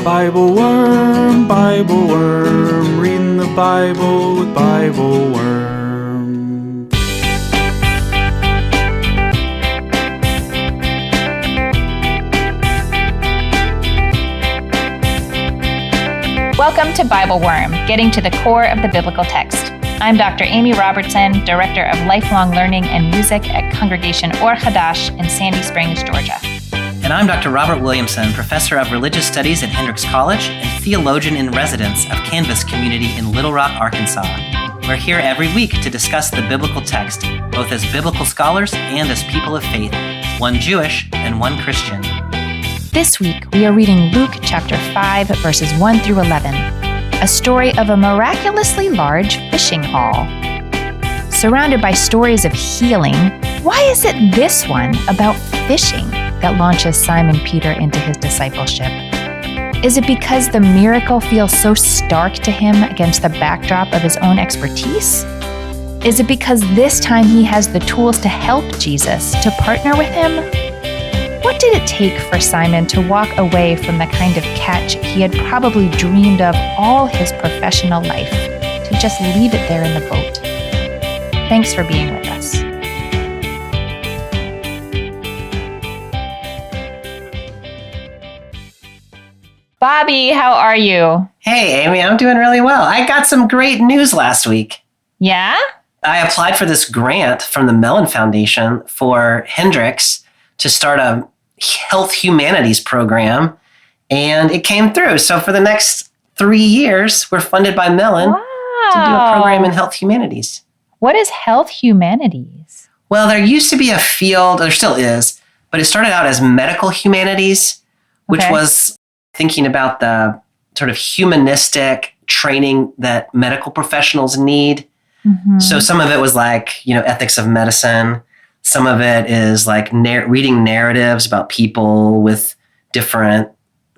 Bible Worm, reading the Bible with Bible Worm. Welcome to Bible Worm, getting to the core of the biblical text. I'm Dr. Amy Robertson, Director of Lifelong Learning and Music at Congregation Or Hadash in Sandy Springs, Georgia. And I'm Dr. Robert Williamson, Professor of Religious Studies at Hendrix College and Theologian in Residence of Canvas Community in Little Rock, Arkansas. We're here every week to discuss the biblical text, both as biblical scholars and as people of faith, one Jewish and one Christian. This week, we are reading Luke chapter 5, verses 1 through 11, a story of a miraculously large fishing haul. Surrounded by stories of healing, why is it this one about fishing that launches Simon Peter into his discipleship? Is it because the miracle feels so stark to him against the backdrop of his own expertise? Is it because this time he has the tools to help Jesus, to partner with him? What did it take for Simon to walk away from the kind of catch he had probably dreamed of all his professional life, to just leave it there in the boat? Thanks for being with us. Bobby, how are you? Hey, Amy, I'm doing really well. I got some great news last week. Yeah? I applied for this grant from the Mellon Foundation for Hendrix to start a health humanities program, and it came through. So for the next 3 years, we're funded by Mellon to do a program in health humanities. What is health humanities? Well, there used to be a field, there still is, but it started out as medical humanities, which was thinking about the sort of humanistic training that medical professionals need. Mm-hmm. So some of it was like, ethics of medicine. Some of it is like reading narratives about people with different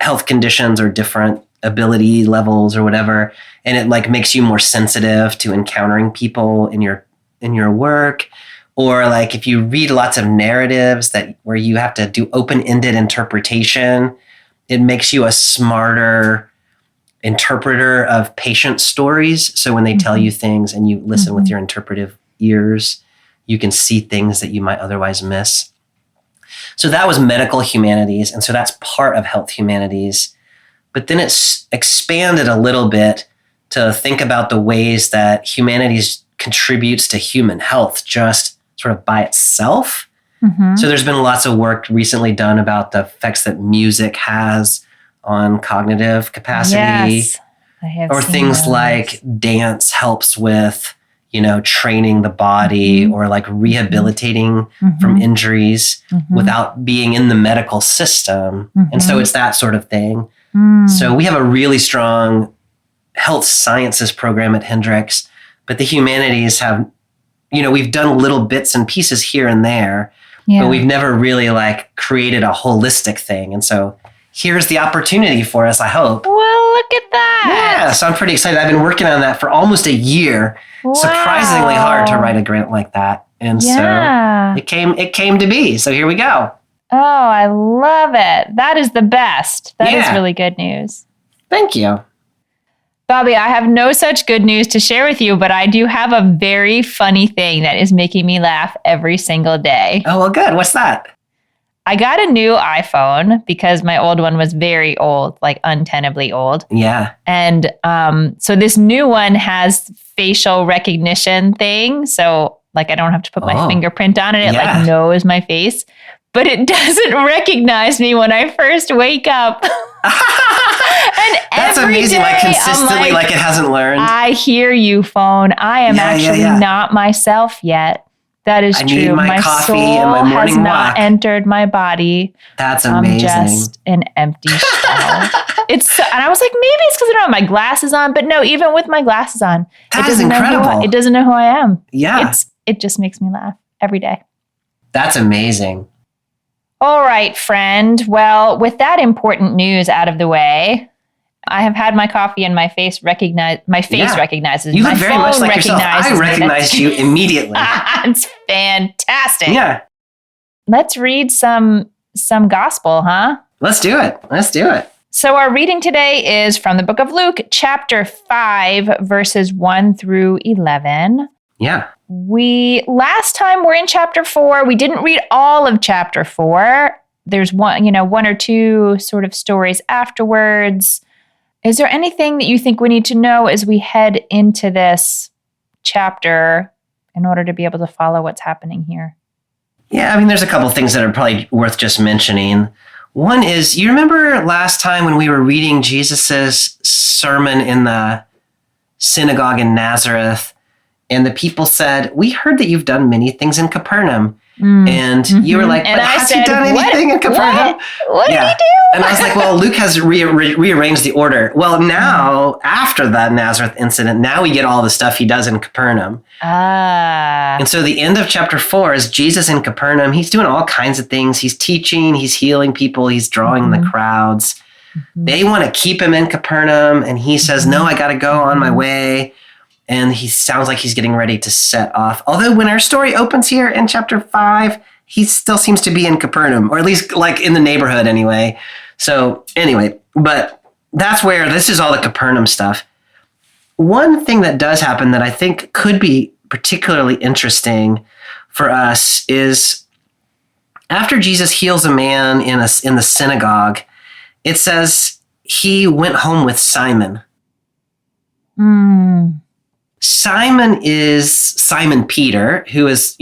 health conditions or different ability levels or whatever. And it like makes you more sensitive to encountering people in your work. Or like if you read lots of narratives where you have to do open-ended interpretation, it makes you a smarter interpreter of patient stories. So when they tell you things and you listen with your interpretive ears, you can see things that you might otherwise miss. So that was medical humanities. And so that's part of health humanities. But then it's expanded a little bit to think about the ways that humanities contributes to human health just sort of by itself. Mm-hmm. So there's been lots of work recently done about the effects that music has on cognitive capacity. Yes, I have or seen things those. like dance helps with, training the body or like rehabilitating from injuries without being in the medical system. And so it's that sort of thing. So we have a really strong health sciences program at Hendrix, but the humanities have, we've done little bits and pieces here and there, but we've never really like created a holistic thing. And so here's the opportunity for us, I hope. Well, look at that. Yeah, so I'm pretty excited. I've been working on that for almost a year. Wow. Surprisingly hard to write a grant like that. And so it came to be. So here we go. Oh, I love it. That is the best. That is really good news. Thank you. Bobby, I have no such good news to share with you, but I do have a very funny thing that is making me laugh every single day. Oh, well, good. What's that? I got a new iPhone because my old one was very old, like untenably old. Yeah. And so this new one has facial recognition thing. So like I don't have to put my fingerprint on it. It like knows my face. But it doesn't recognize me when I first wake up. And that's every amazing. day, Like consistently, like it hasn't learned. I hear you, phone. I am actually not myself yet. That is I true. need my coffee soul and my morning has not walk. entered my body. That's amazing. I'm just an empty shell. And I was like, maybe it's because I don't have my glasses on. But no, even with my glasses on, that is incredible. It doesn't know who I am. Yeah. It just makes me laugh every day. That's amazing. All right, friend. Well, with that important news out of the way, I have had my coffee and my face recognizes You my look very phone much like yourself. I recognized you immediately. It's fantastic. Yeah. Let's read some gospel, huh? Let's do it. So our reading today is from the book of Luke, chapter 5, verses 1 through 11. Yeah. Last time we're in chapter 4. We didn't read all of chapter 4. There's one or two sort of stories afterwards. Is there anything that you think we need to know as we head into this chapter in order to be able to follow what's happening here? Yeah, I mean, there's a couple things that are probably worth just mentioning. One is, you remember last time when we were reading Jesus's sermon in the synagogue in Nazareth, and the people said, "We heard that you've done many things in Capernaum." And you were like, "But has he done anything in Capernaum?" What did he do? And I was like, well, Luke has rearranged the order. Well, now, after that Nazareth incident, now we get all the stuff he does in Capernaum. And so the end of chapter 4 is Jesus in Capernaum. He's doing all kinds of things. He's teaching, he's healing people, he's drawing the crowds. They want to keep him in Capernaum, and he says, "No, I got to go on my way." And he sounds like he's getting ready to set off. Although when our story opens here in chapter 5, he still seems to be in Capernaum, or at least like in the neighborhood anyway. So anyway, but that's where this is all the Capernaum stuff. One thing that does happen that I think could be particularly interesting for us is after Jesus heals a man in the synagogue, it says he went home with Simon. Simon is Simon Peter, who is,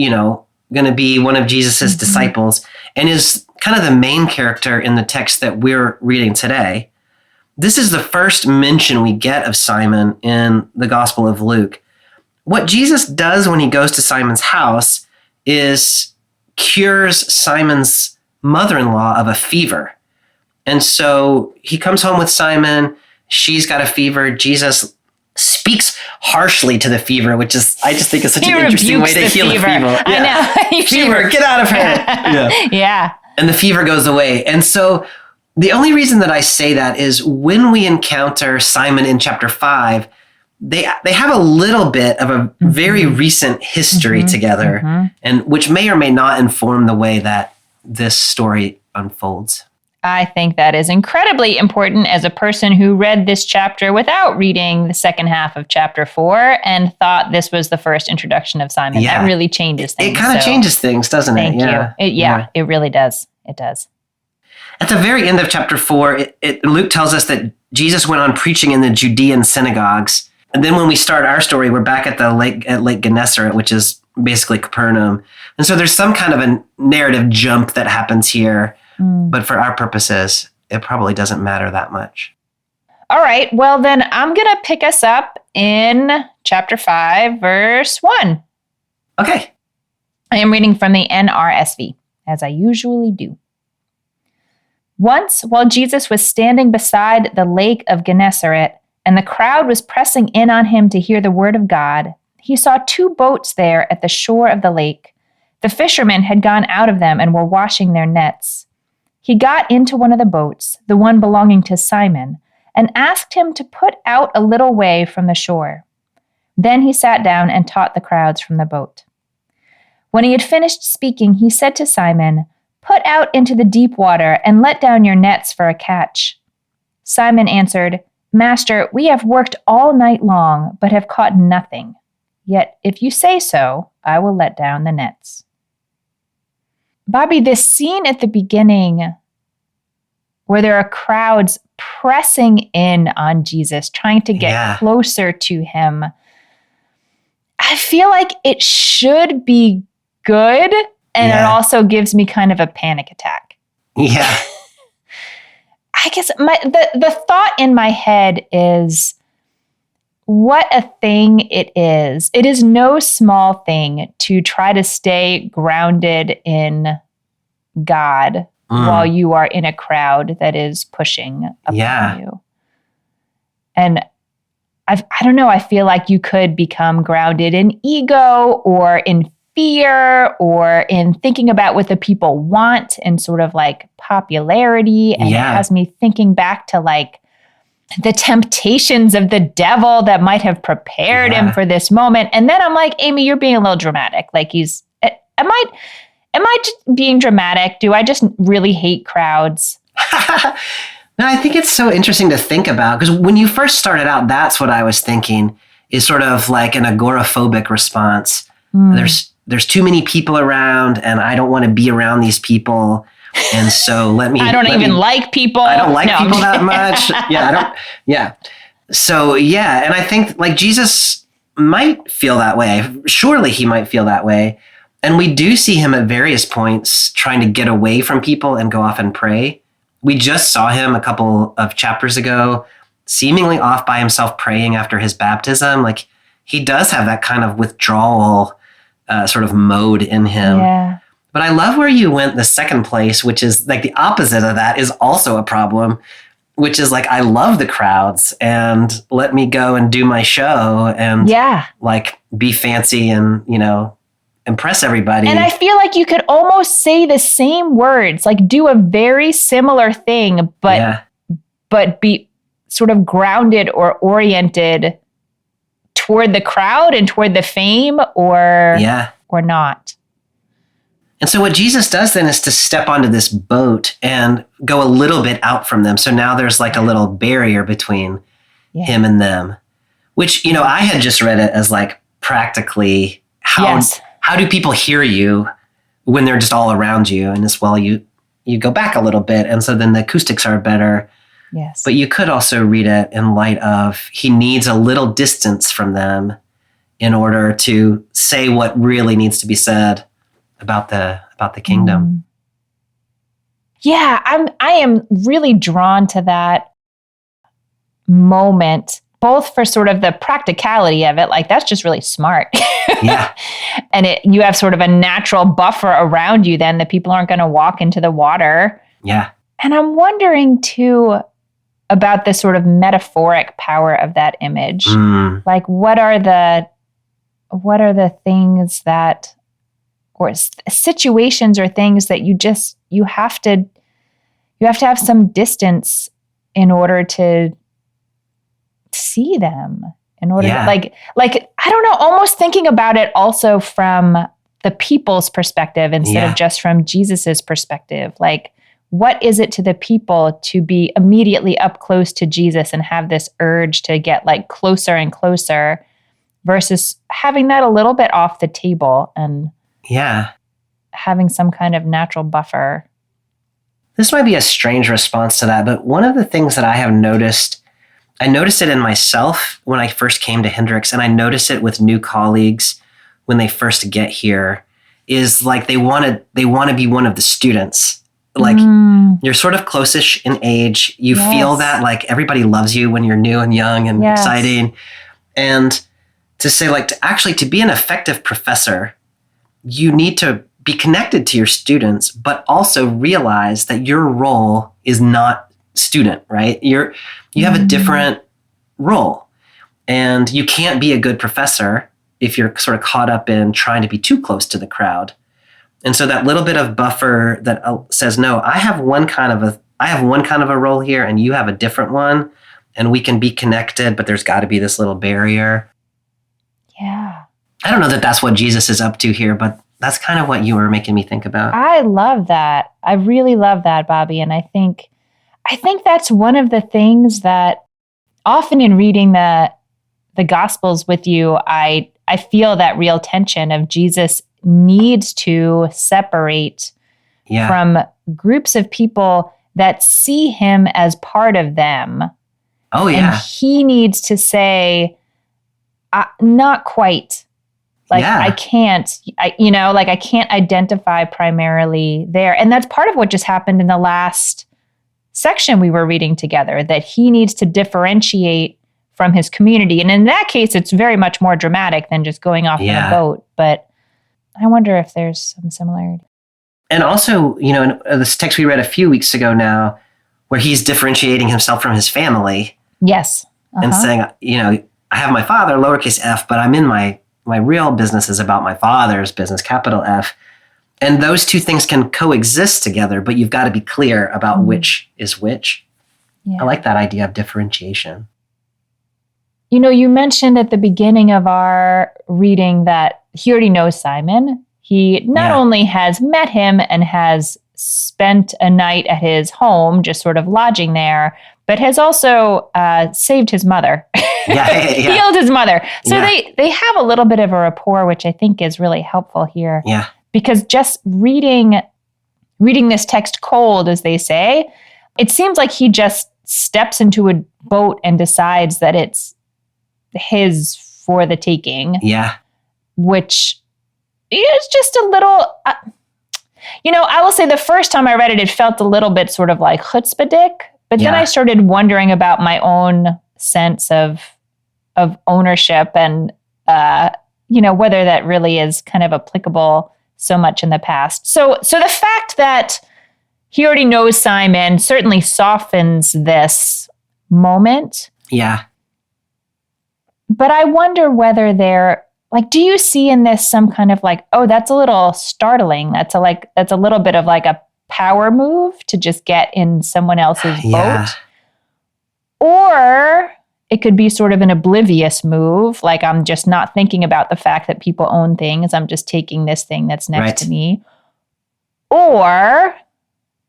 going to be one of Jesus's disciples and is kind of the main character in the text that we're reading today. This is the first mention we get of Simon in the Gospel of Luke. What Jesus does when he goes to Simon's house is cures Simon's mother-in-law of a fever. And so he comes home with Simon. She's got a fever. Jesus speaks harshly to the fever, which is, I just think is such an interesting way to heal a fever. Yeah. I know. Fever, get out of her. Yeah. And the fever goes away. And so the only reason that I say that is when we encounter Simon in chapter 5, they have a little bit of a very recent history together, and which may or may not inform the way that this story unfolds. I think that is incredibly important as a person who read this chapter without reading the second half of chapter 4 and thought this was the first introduction of Simon. Yeah. That really changes things. It kind of changes things, doesn't it? Thank you. It really does. It does. At the very end of chapter 4, Luke tells us that Jesus went on preaching in the Judean synagogues. And then when we start our story, we're back at Lake Gennesaret, which is basically Capernaum. And so there's some kind of a narrative jump that happens here. But for our purposes, it probably doesn't matter that much. All right. Well, then I'm going to pick us up in chapter 5, verse 1. Okay. I am reading from the NRSV, as I usually do. Once, while Jesus was standing beside the lake of Gennesaret, and the crowd was pressing in on him to hear the word of God, he saw 2 boats there at the shore of the lake. The fishermen had gone out of them and were washing their nets. He got into one of the boats, the one belonging to Simon, and asked him to put out a little way from the shore. Then he sat down and taught the crowds from the boat. When he had finished speaking, he said to Simon, "Put out into the deep water and let down your nets for a catch." Simon answered, "Master, we have worked all night long, but have caught nothing. Yet if you say so, I will let down the nets." Bobby, this scene at the beginning where there are crowds pressing in on Jesus, trying to get closer to him, I feel like it should be good, and it also gives me kind of a panic attack. Yeah. I guess the thought in my head is, what a thing it is. It is no small thing to try to stay grounded in God while you are in a crowd that is pushing upon you. And I don't know, I feel like you could become grounded in ego or in fear or in thinking about what the people want and sort of like popularity. And it has me thinking back to like the temptations of the devil that might have prepared him for this moment. And then I'm like, Amy, you're being a little dramatic. Like am I just being dramatic? Do I just really hate crowds? No, I think it's so interesting to think about, because when you first started out, that's what I was thinking, is sort of like an agoraphobic response. There's too many people around, and I don't want to be around these people. And so I don't even like people. I don't like people that much. Yeah. So, yeah. And I think like Jesus might feel that way. Surely he might feel that way. And we do see him at various points trying to get away from people and go off and pray. We just saw him a couple of chapters ago, seemingly off by himself praying after his baptism. Like he does have that kind of withdrawal sort of mode in him. Yeah. But I love where you went the second place, which is like the opposite of that is also a problem, which is like, I love the crowds and let me go and do my show and like be fancy and, impress everybody. And I feel like you could almost say the same words, like do a very similar thing, but be sort of grounded or oriented toward the crowd and toward the fame or not. And so what Jesus does then is to step onto this boat and go a little bit out from them. So now there's like a little barrier between him and them, which, I had just read it as like practically how do people hear you when they're just all around you? And as well, you go back a little bit. And so then the acoustics are better. Yes. But you could also read it in light of he needs a little distance from them in order to say what really needs to be said about the kingdom. Yeah, I am really drawn to that moment, both for sort of the practicality of it, like that's just really smart. Yeah. And you have sort of a natural buffer around you then that people aren't going to walk into the water. Yeah. And I'm wondering too about the sort of metaphoric power of that image. Like what are the things that, or situations or things that you have to have some distance in order to see them, in order to like, I don't know, almost thinking about it also from the people's perspective instead of just from Jesus's perspective. Like, what is it to the people to be immediately up close to Jesus and have this urge to get like closer and closer versus having that a little bit off the table and having some kind of natural buffer? This might be a strange response to that, but one of the things that I have noticed, I noticed it in myself when I first came to Hendrix, and I notice it with new colleagues when they first get here, is like they want to be one of the students. Like you're sort of close-ish in age. You feel that like everybody loves you when you're new and young and exciting. And to say like to be an effective professor, you need to be connected to your students, but also realize that your role is not student, right? You have a different role, and you can't be a good professor if you're sort of caught up in trying to be too close to the crowd. And so that little bit of buffer that says, no, I have one kind of a role here, and you have a different one, and we can be connected, but there's got to be this little barrier. Yeah. I don't know that that's what Jesus is up to here, but that's kind of what you were making me think about. I love that. I really love that, Bobby. And I think that's one of the things that often in reading the Gospels with you, I feel that real tension of Jesus needs to separate from groups of people that see him as part of them. Oh, yeah. And he needs to say, not quite. Like, I can't identify primarily there. And that's part of what just happened in the last section we were reading together, that he needs to differentiate from his community. And in that case, it's very much more dramatic than just going off in a boat. But I wonder if there's some similarity. And also, in this text we read a few weeks ago now, where he's differentiating himself from his family. Yes. And saying, I have my father, lowercase f, but I'm in my real business is about my Father's business, capital F. And those two things can coexist together, but you've got to be clear about which is which. Yeah. I like that idea of differentiation. You mentioned at the beginning of our reading that he already knows Simon. He not only has met him and has spent a night at his home, just sort of lodging there, but has also saved his mother, healed his mother. So they have a little bit of a rapport, which I think is really helpful here. Yeah. Because just reading this text cold, as they say, it seems like he just steps into a boat and decides that it's his for the taking. Yeah. Which is just a little, I will say the first time I read it, it felt a little bit sort of like chutzpahdik. But then I started wondering about my own sense of ownership and, whether that really is kind of applicable so much in the past. So the fact that he already knows Simon certainly softens this moment. Yeah. But I wonder whether do you see in this some kind of that's a little startling. That's a little bit of like a power move to just get in someone else's boat. Or it could be sort of an oblivious move. Like I'm just not thinking about the fact that people own things. I'm just taking this thing that's next to me. Or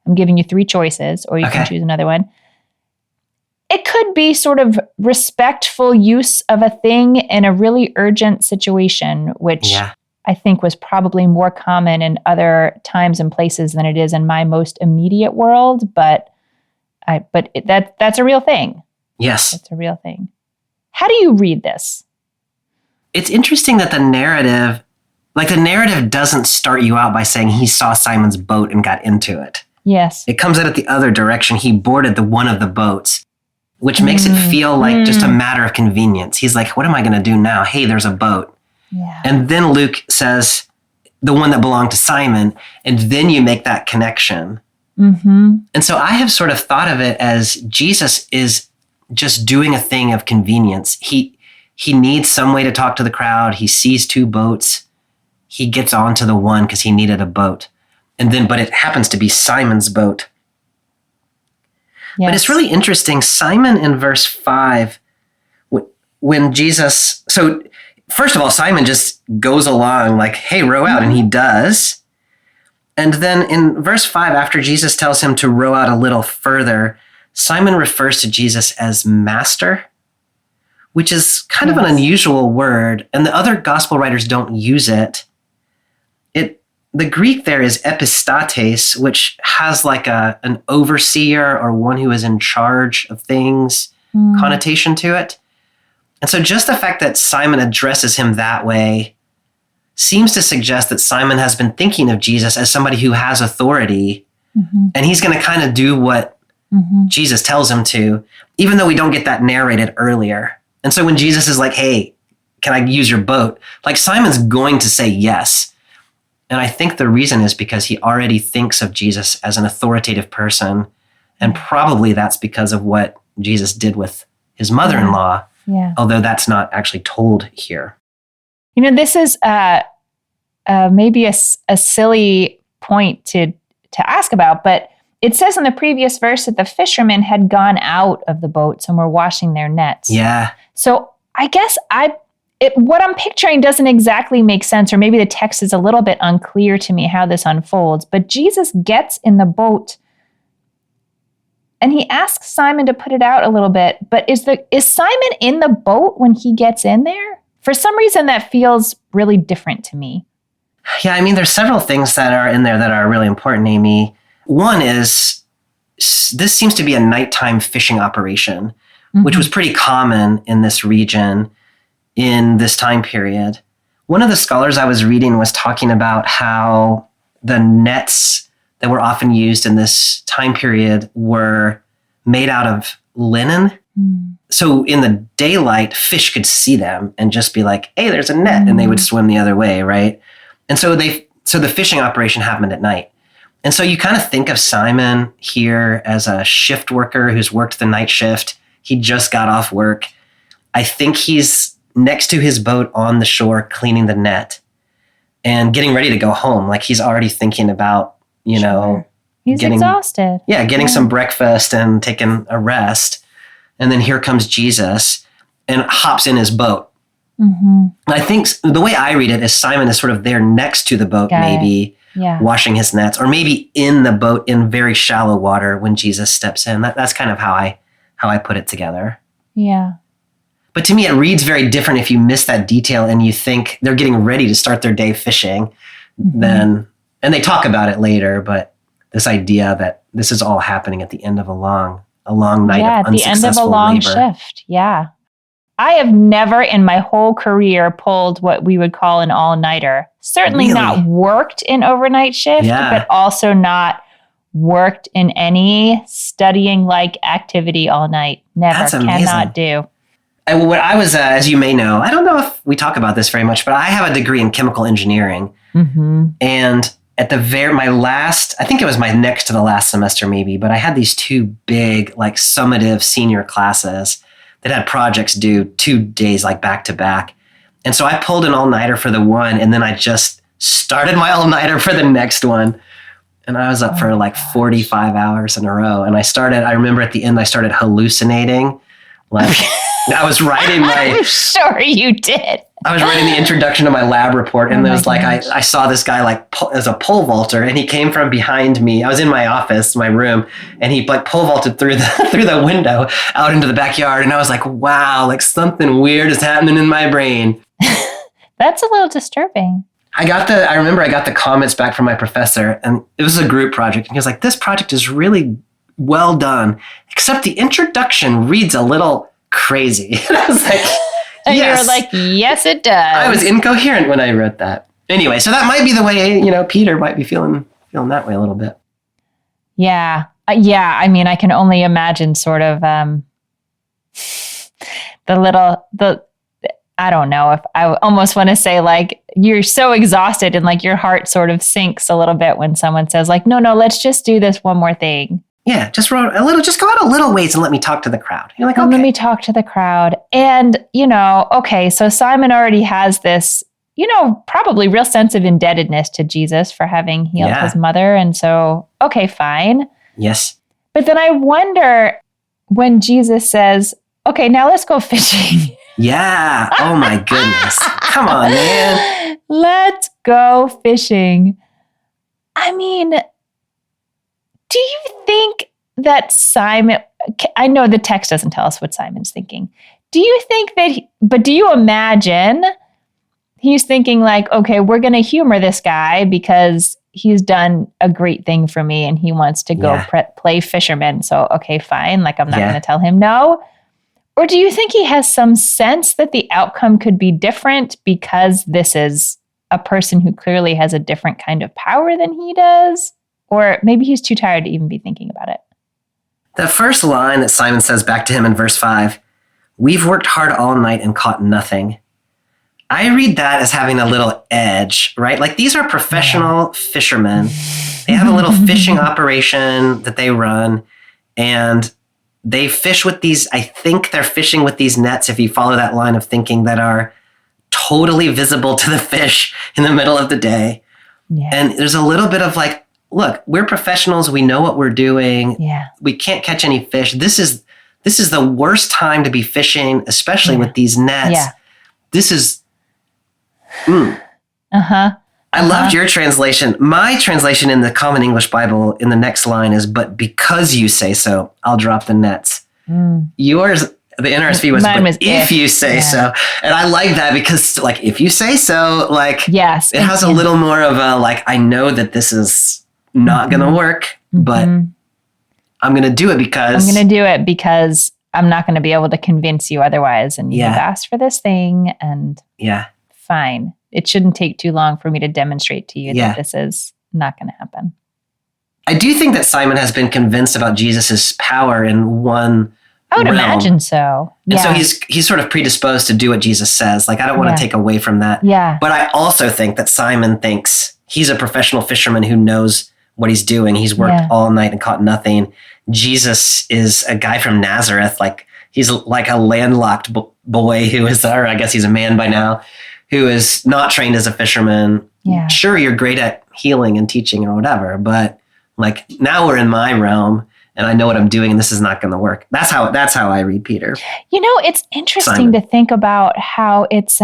I'm giving you 3 choices, or you can choose another one. It could be sort of respectful use of a thing in a really urgent situation, which I think was probably more common in other times and places than it is in my most immediate world. But that's a real thing. Yes. That's a real thing. How do you read this? It's interesting that the narrative doesn't start you out by saying he saw Simon's boat and got into it. Yes. It comes out at the other direction. He boarded one of the boats, which makes it feel like just a matter of convenience. He's like, what am I going to do now? Hey, there's a boat. Yeah. And then Luke says the one that belonged to Simon, and then you make that connection. Mm-hmm. And so I have sort of thought of it as Jesus is just doing a thing of convenience. He needs some way to talk to the crowd. He sees 2 boats. He gets onto the one because he needed a boat. But it happens to be Simon's boat. Yes. But it's really interesting. Simon in verse 5, when Jesus, so first of all, Simon just goes along like, hey, row out, and he does. And then in verse 5, after Jesus tells him to row out a little further, Simon refers to Jesus as master, which is kind of an unusual word, and the other gospel writers don't use it. The Greek there is epistates, which has like an overseer or one who is in charge of things connotation to it. And so just the fact that Simon addresses him that way seems to suggest that Simon has been thinking of Jesus as somebody who has authority, and he's going to kind of do what Jesus tells him to, even though we don't get that narrated earlier. And so when Jesus is like, hey, can I use your boat? Like Simon's going to say yes. And I think the reason is because he already thinks of Jesus as an authoritative person. And probably that's because of what Jesus did with his mother-in-law, although that's not actually told here. This is maybe a silly point to ask about, but it says in the previous verse that the fishermen had gone out of the boats and were washing their nets. Yeah. So I guess what I'm picturing doesn't exactly make sense, or maybe the text is a little bit unclear to me how this unfolds, but Jesus gets in the boat and he asks Simon to put it out a little bit, but is Simon in the boat when he gets in there? For some reason that feels really different to me. Yeah, I mean, there's several things that are in there that are really important, Amy. One is, this seems to be a nighttime fishing operation, which was pretty common in this region in this time period. One of the scholars I was reading was talking about how the nets that were often used in this time period were made out of linen. So in the daylight, fish could see them and just be like, hey, there's a net, and they would swim the other way, right? And so the fishing operation happened at night. And so you kind of think of Simon here as a shift worker who's worked the night shift. He just got off work. I think he's next to his boat on the shore, cleaning the net and getting ready to go home. Like he's already thinking about, he's exhausted. Yeah, getting some breakfast and taking a rest. And then here comes Jesus and hops in his boat. I think the way I read it is Simon is sort of there next to the boat, maybe. washing his nets, or maybe in the boat in very shallow water when Jesus steps in. That's kind of how I put it together. Yeah. But to me, it reads very different if you miss that detail and you think they're getting ready to start their day fishing. And they talk about it later, but this idea that this is all happening at the end of a long night of unsuccessful labor. Yeah, at the end of a long shift. Yeah. I have never in my whole career pulled what we would call an all-nighter. Certainly not worked in overnight shift, but also not worked in any studying-like activity all night. Never. That's amazing. Cannot do. When I was, as you may know, I don't know if we talk about this very much, but I have a degree in chemical engineering. And at my last, I think it was my next to the last semester maybe, but I had these two big, like summative senior classes that had projects due 2 days, like back to back. And so I pulled an all-nighter for the one, and then I just started my all-nighter for the next one. And I was up for like 45 hours in a row. And I remember at the end, I started hallucinating. Like I was writing I'm sure you did. I was writing the introduction to my lab report, and there was like, I saw this guy like as a pole vaulter, and he came from behind me. I was in my office, my room, and he like pole vaulted through the window out into the backyard. And I was like, wow, like something weird is happening in my brain. That's a little disturbing. I remember I got the comments back from my professor, and it was a group project. And he was like, this project is really well done, except the introduction reads a little crazy. And I was like, and you were like, yes, it does. I was incoherent when I wrote that. Anyway, so that might be the way, Peter might be feeling that way a little bit. Yeah. I mean, I can only imagine sort of I don't know if I almost want to say like, you're so exhausted and like your heart sort of sinks a little bit when someone says like, no, let's just do this one more thing. Yeah, just go out a little ways and let me talk to the crowd. You're like, okay. Let me talk to the crowd. And, okay, so Simon already has this, probably real sense of indebtedness to Jesus for having healed his mother. And so, okay, fine. Yes. But then I wonder when Jesus says, okay, now let's go fishing. Yeah. Oh my goodness. Come on, man. Let's go fishing. I mean, do you think that Simon, I know the text doesn't tell us what Simon's thinking. Do you think but do you imagine he's thinking like, okay, we're going to humor this guy because he's done a great thing for me and he wants to go play fisherman. So, okay, fine. Like, I'm not going to tell him no. Or do you think he has some sense that the outcome could be different because this is a person who clearly has a different kind of power than he does? Or maybe he's too tired to even be thinking about it. The first line that Simon says back to him in verse 5, we've worked hard all night and caught nothing. I read that as having a little edge, right? Like these are professional fishermen. They have a little fishing operation that they run, and they fish with I think they're fishing with these nets, if you follow that line of thinking, that are totally visible to the fish in the middle of the day. Yeah. And there's a little bit of like, look, we're professionals. We know what we're doing. Yeah. We can't catch any fish. This is the worst time to be fishing, especially with these nets. Yeah. This is. I loved your translation. My translation in the Common English Bible in the next line is, but because you say so, I'll drop the nets. Yours, the NRSV was, but if you say so. And I like that because like, if you say so, like, yes, it has a little more of a, like, I know that this is not going to work, but I'm going to do it because I'm not going to be able to convince you otherwise. And you've asked for this thing, and fine. It shouldn't take too long for me to demonstrate to you that this is not going to happen. I do think that Simon has been convinced about Jesus's power in one I would imagine so. And so he's sort of predisposed to do what Jesus says. Like, I don't want to take away from that. Yeah. But I also think that Simon thinks he's a professional fisherman who knows what he's doing. He's worked all night and caught nothing. Jesus is a guy from Nazareth. Like, he's like a landlocked boy who is, or I guess he's a man by now, who is not trained as a fisherman. Yeah. Sure, you're great at healing and teaching or whatever, but like, now we're in my realm and I know what I'm doing and this is not going to work. That's how I read Peter. You know, it's interesting to think about how it's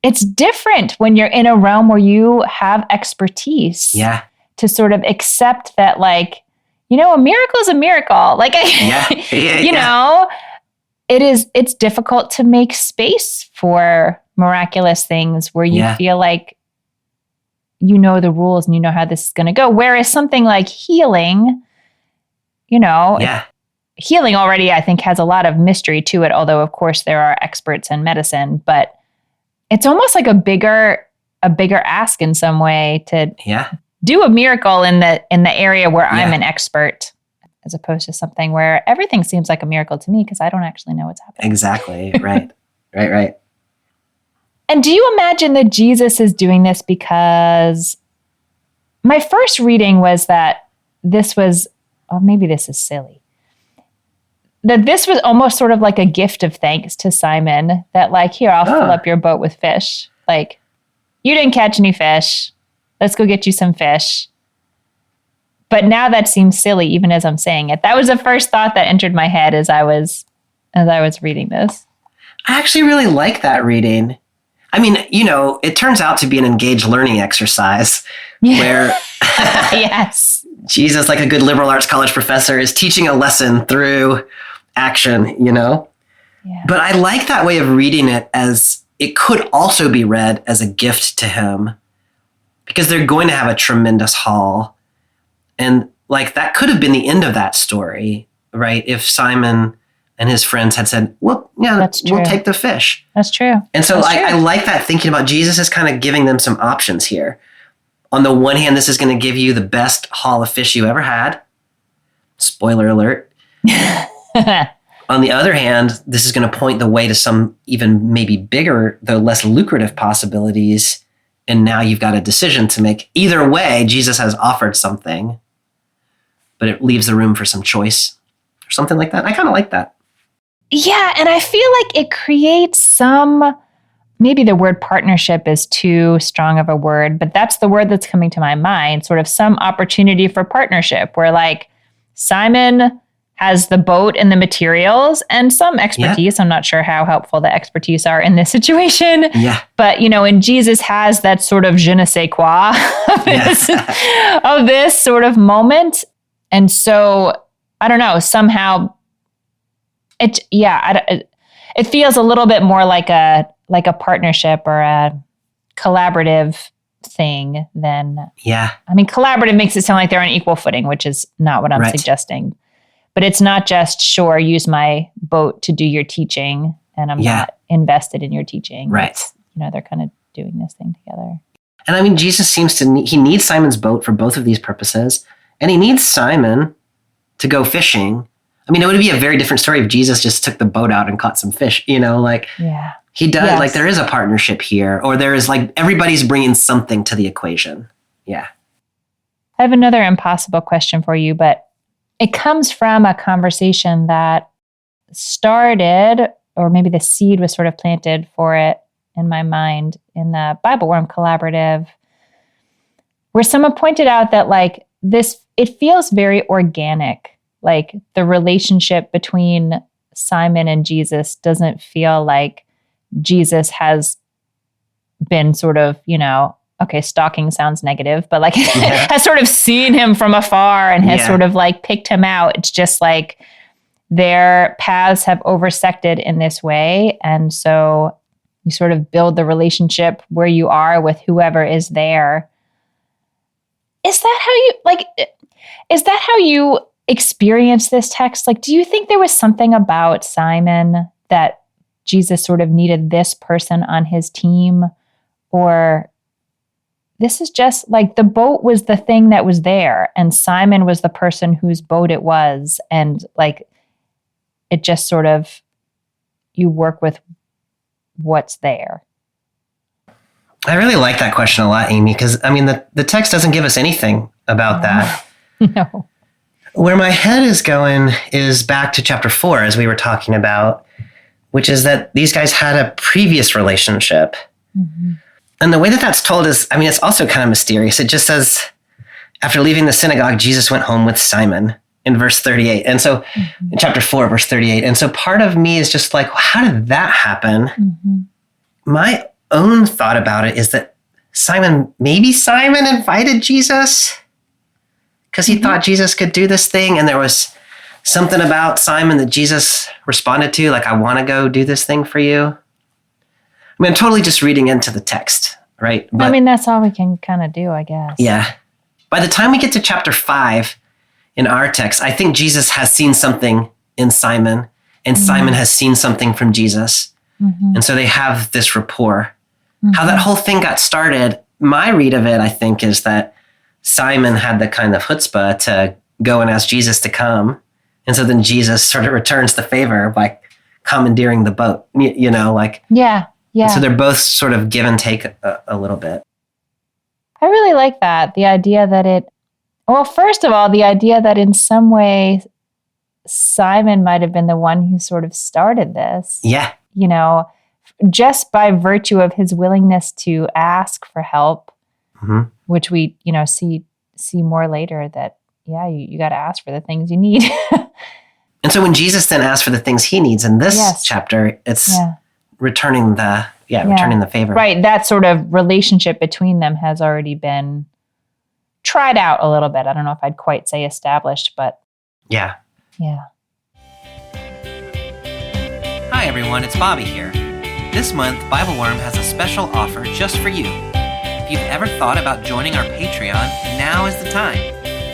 it's different when you're in a realm where you have expertise. Yeah. To sort of accept that, like, a miracle is a miracle. Like, you know, it's difficult to make space for miraculous things where you feel like you know the rules and you know how this is going to go. Whereas something like healing, healing already, I think, has a lot of mystery to it. Although, of course, there are experts in medicine, but it's almost like a bigger ask in some way to do a miracle in the area where I'm an expert, as opposed to something where everything seems like a miracle to me because I don't actually know what's happening. Exactly. Right. Right. And do you imagine that Jesus is doing this because my first reading was that this was, maybe this is silly, that this was almost sort of like a gift of thanks to Simon, that like, here, I'll fill up your boat with fish. Like, you didn't catch any fish. Let's go get you some fish. But now that seems silly, even as I'm saying it. That was the first thought that entered my head as I was reading this. I actually really like that reading. I mean, it turns out to be an engaged learning exercise where yes, Jesus, like a good liberal arts college professor, is teaching a lesson through action, Yeah. But I like that way of reading it, as it could also be read as a gift to him, because they're going to have a tremendous haul. And like, that could have been the end of that story, right? If Simon and his friends had said, well, we'll take the fish. That's true. And so I like that, thinking about Jesus is kind of giving them some options here. On the one hand, this is going to give you the best haul of fish you ever had. Spoiler alert. On the other hand, this is going to point the way to some even maybe bigger, though less lucrative possibilities. And now you've got a decision to make. Either way, Jesus has offered something, but it leaves the room for some choice or something like that. I kind of like that. Yeah, and I feel like it creates some, maybe the word partnership is too strong of a word, but that's the word that's coming to my mind, sort of some opportunity for partnership where like Simon has the boat and the materials and some expertise. I'm not sure how helpful the expertise are in this situation. Yeah. But, and Jesus has that sort of je ne sais quoi of this sort of moment. And so, I don't know, somehow it feels a little bit more like a partnership or a collaborative thing than, I mean, collaborative makes it sound like they're on equal footing, which is not what I'm suggesting. But it's not just, sure, use my boat to do your teaching, and I'm not invested in your teaching. Right. It's, they're kind of doing this thing together. And I mean, Jesus he needs Simon's boat for both of these purposes, and he needs Simon to go fishing. I mean, it would be a very different story if Jesus just took the boat out and caught some fish, he does, like there is a partnership here, or there is like everybody's bringing something to the equation. Yeah. I have another impossible question for you, but it comes from a conversation that started, or maybe the seed was sort of planted for it in my mind in the Bible Worm Collaborative, where someone pointed out that like this, it feels very organic. Like the relationship between Simon and Jesus doesn't feel like Jesus has been sort of, okay, stalking sounds negative, but like has sort of seen him from afar and has sort of like picked him out. It's just like their paths have intersected in this way. And so you sort of build the relationship where you are with whoever is there. Is that how you experience this text? Like, do you think there was something about Simon that Jesus sort of needed this person on his team? Or this is just like the boat was the thing that was there and Simon was the person whose boat it was. And like, it just sort of, you work with what's there. I really like that question a lot, Amy, because I mean, the text doesn't give us anything about that. No. Where my head is going is back to chapter 4, as we were talking about, which is that these guys had a previous relationship. Mm-hmm. And the way that that's told is, I mean, it's also kind of mysterious. It just says, after leaving the synagogue, Jesus went home with Simon in verse 38. And so in chapter 4, verse 38. And so part of me is just like, how did that happen? Mm-hmm. My own thought about it is that maybe Simon invited Jesus because he thought Jesus could do this thing. And there was something about Simon that Jesus responded to, like, I want to go do this thing for you. I mean, I'm totally just reading into the text, right? But, I mean, that's all we can kind of do, I guess. Yeah. By the time we get to chapter 5 in our text, I think Jesus has seen something in Simon, and Simon has seen something from Jesus. And so they have this rapport. How that whole thing got started, my read of it, I think, is that Simon had the kind of chutzpah to go and ask Jesus to come. And so then Jesus sort of returns the favor by commandeering the boat, you know, like. Yeah. So they're both sort of give and take a little bit. I really like that. The idea that first of all, the idea that in some way Simon might have been the one who sort of started this. Yeah. You know, just by virtue of his willingness to ask for help, which we, you know, see more later that, you got to ask for the things you need. And so when Jesus then asks for the things he needs in this chapter, it's returning the favor. Right. That sort of relationship between them has already been tried out a little bit. I don't know if I'd quite say established, but. Yeah. Yeah. Hi, everyone. It's Bobby here. This month, Bible Worm has a special offer just for you. If you've ever thought about joining our Patreon, now is the time.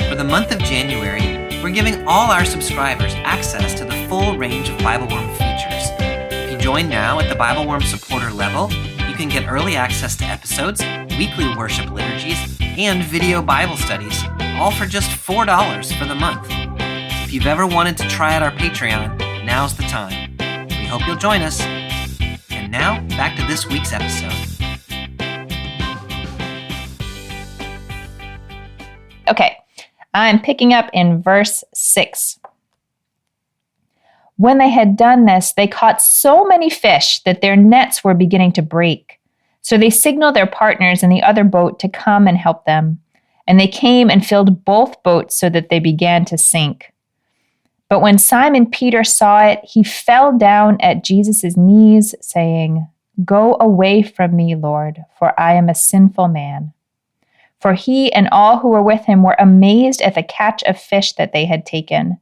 For the month of January, we're giving all our subscribers access to the full range of Bible Worm features. If you join now at the Bible Worm supporter level, you can get early access to episodes, weekly worship liturgies, and video Bible studies, all for just $4 for the month. If you've ever wanted to try out our Patreon, now's the time. We hope you'll join us. And now, back to this week's episode. Okay, I'm picking up in verse 6. When they had done this, they caught so many fish that their nets were beginning to break. So they signaled their partners in the other boat to come and help them. And they came and filled both boats so that they began to sink. But when Simon Peter saw it, he fell down at Jesus' knees, saying, "Go away from me, Lord, for I am a sinful man." For he and all who were with him were amazed at the catch of fish that they had taken.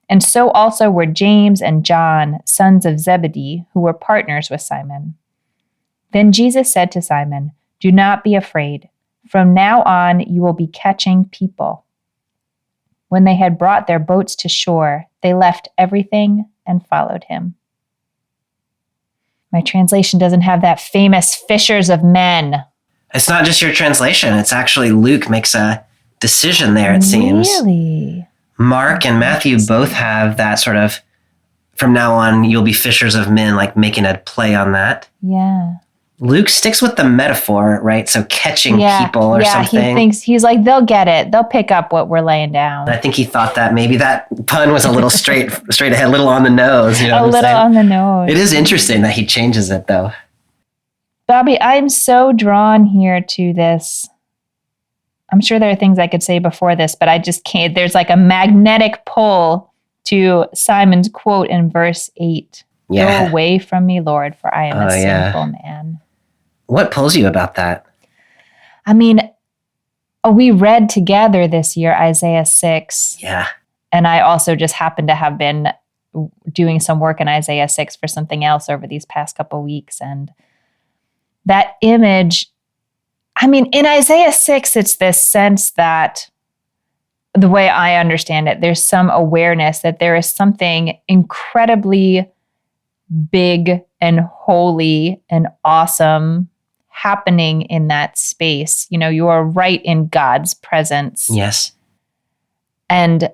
And so also were James and John, sons of Zebedee, who were partners with Simon. Then Jesus said to Simon, "Do not be afraid. From now on you will be catching people." When they had brought their boats to shore, they left everything and followed him. My translation doesn't have that famous fishers of men. It's not just your translation. It's actually Luke makes a decision there, it seems. Really? Mark and Matthew both have that sort of, from now on, you'll be fishers of men, like making a play on that. Yeah. Luke sticks with the metaphor, right? So catching people or something. Yeah, he's like, they'll get it. They'll pick up what we're laying down. I think he thought that maybe that pun was a little straight ahead, a little on the nose. You know a little on the nose. It is interesting that he changes it, though. Bobby, I'm so drawn here to this. I'm sure there are things I could say before this, but I just can't. There's like a magnetic pull to Simon's quote in verse 8. Yeah. Go away from me, Lord, for I am a sinful man. What pulls you about that? I mean, we read together this year Isaiah 6. Yeah. And I also just happened to have been doing some work in Isaiah 6 for something else over these past couple weeks. And that image, I mean, in Isaiah 6, it's this sense that, the way I understand it, there's some awareness that there is something incredibly big and holy and awesome happening in that space. You know, you are right in God's presence. Yes. And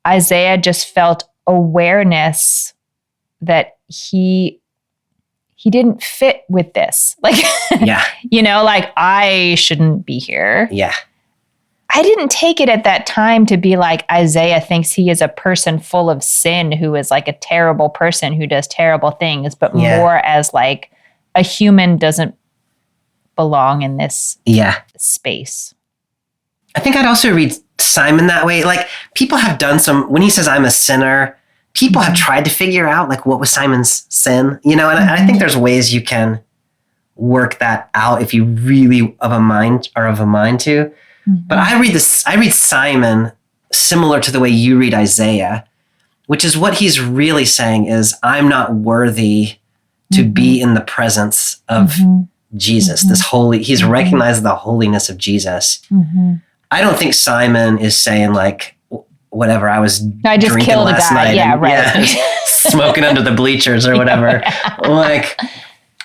Isaiah just felt awareness that he didn't fit with this. Like, yeah. You know, like, I shouldn't be here. Yeah. I didn't take it at that time to be like Isaiah thinks he is a person full of sin who is like a terrible person who does terrible things, but more as like a human doesn't belong in this space. I think I'd also read Simon that way. Like, people have done when he says I'm a sinner, people have tried to figure out like what was Simon's sin, you know, and I think there's ways you can work that out if you really are of a mind to. Mm-hmm. But I read Simon similar to the way you read Isaiah, which is what he's really saying is, I'm not worthy to be in the presence of Jesus, this holy, he's recognized the holiness of Jesus. I don't think Simon is saying like, whatever, I just drinking killed last a guy. Night. Yeah, right. Smoking under the bleachers or whatever. Like,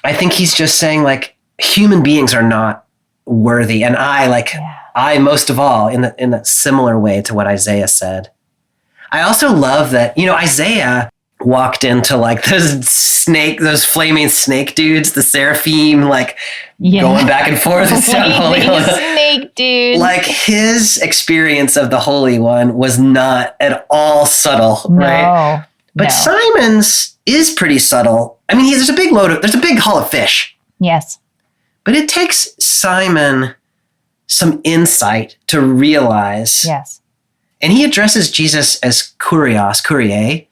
I think he's just saying like, human beings are not worthy. And I most of all, in a similar way to what Isaiah said. I also love that, Isaiah walked into like those flaming snake dudes, the seraphim, going back and forth. Snake dudes. Like his experience of the Holy One was not at all subtle, right? But Simon's is pretty subtle. I mean, there's a big haul of fish. Yes. But it takes Simon some insight to realize. Yes. And he addresses Jesus as Kyrie,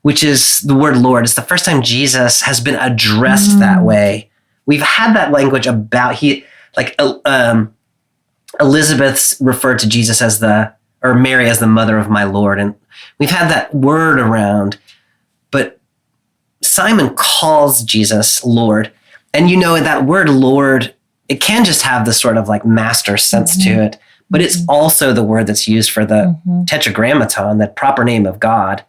which is the word Lord. It's the first time Jesus has been addressed that way. We've had that language about Elizabeth's referred to Jesus or Mary as the mother of my Lord. And we've had that word around, but Simon calls Jesus Lord. And that word Lord, it can just have this sort of like master sense to it, but it's also the word that's used for the tetragrammaton, that proper name of God